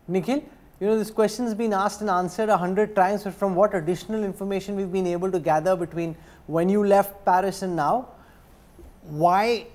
Nikhil, you know, this question has been asked and answered 100 times, but from what additional information we've been able to gather between when you left Paris and now, what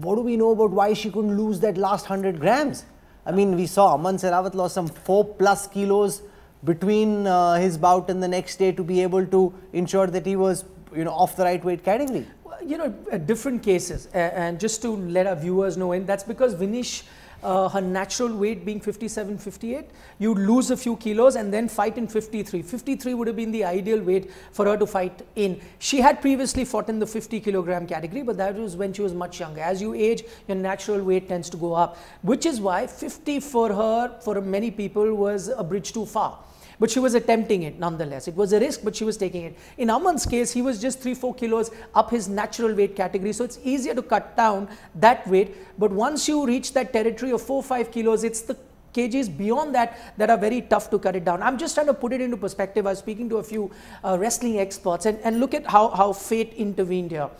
do we know about why she couldn't lose that last 100 grams? I mean, we saw Aman Sehrawat lost some 4+ kilos between his bout and the next day to be able to ensure that he was, you know, off the right weight category. Well, you know, different cases, and just to let our viewers know, and that's because Vinesh, her natural weight being 57, 58, you'd lose a few kilos and then fight in 53. 53 would have been the ideal weight for her to fight in. She had previously fought in the 50 kilogram category, but that was when she was much younger. As you age, your natural weight tends to go up, which is why 50 for her, for many people, was a bridge too far. But she was attempting it nonetheless. It was a risk, but she was taking it. In Aman's case, he was just 3-4 kilos up his natural weight category. So it's easier to cut down that weight. But once you reach that territory of 4-5 kilos, it's the kgs beyond that that are very tough to cut it down. I'm just trying to put it into perspective. I was speaking to a few wrestling experts, and look at how fate intervened here.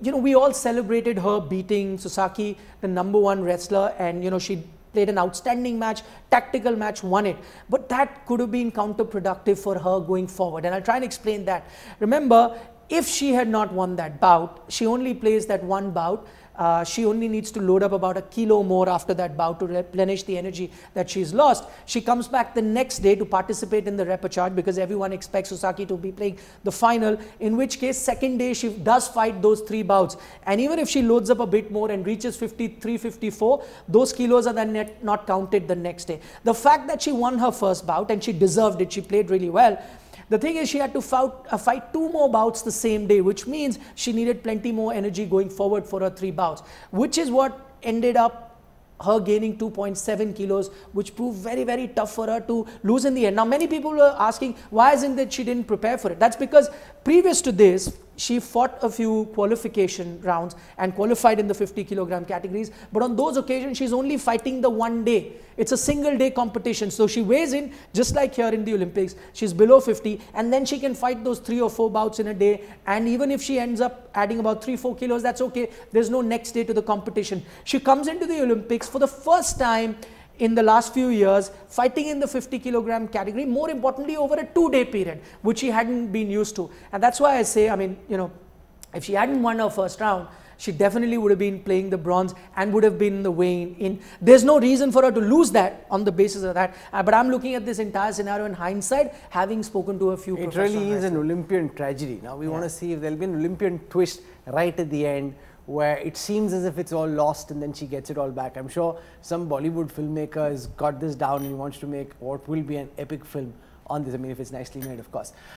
You know, we all celebrated her beating Susaki, the #1 wrestler, and, you know, she played an outstanding match, tactical match, won it. But that could have been counterproductive for her going forward. And I'll try and explain that. Remember, if she had not won that bout, she only plays that one bout. She only needs to load up about 1 kilo more after that bout to replenish the energy that she's lost. She comes back the next day to participate in the repechage because everyone expects Susaki to be playing the final, in which case second day she does fight those 3 bouts. And even if she loads up a bit more and reaches 53, 54, those kilos are then not counted the next day. The fact that she won her first bout, and she deserved it, she played really well. The thing is, she had to fight 2 more bouts the same day, which means she needed plenty more energy going forward for her 3 bouts, which is what ended up her gaining 2.7 kilos, which proved very, very tough for her to lose in the end. Now, many people were asking, why isn't it she didn't prepare for it? That's because previous to this, she fought a few qualification rounds and qualified in the 50 kilogram categories. But on those occasions, she's only fighting the one day. It's a single day competition. So she weighs in, just like here in the Olympics, she's below 50, and then she can fight those 3 or 4 bouts in a day. And even if she ends up adding about 3-4 kilos, that's okay. There's no next day to the competition. She comes into the Olympics for the first time in the last few years, fighting in the 50 kilogram category, more importantly over a 2-day period, which she hadn't been used to. And that's why I say, I mean, you know, if she hadn't won her first round, she definitely would have been playing the bronze and would have been in the weighing in. There's no reason for her to lose that on the basis of that. But I'm looking at this entire scenario in hindsight, having spoken to a few professional wrestlers. It really is an Olympian tragedy. Now we want to see if there'll be an Olympian twist right at the end, where it seems as if it's all lost and then she gets it all back. I'm sure some Bollywood filmmaker has got this down and he wants to make what will be an epic film on this. I mean, if it's nicely made, of course.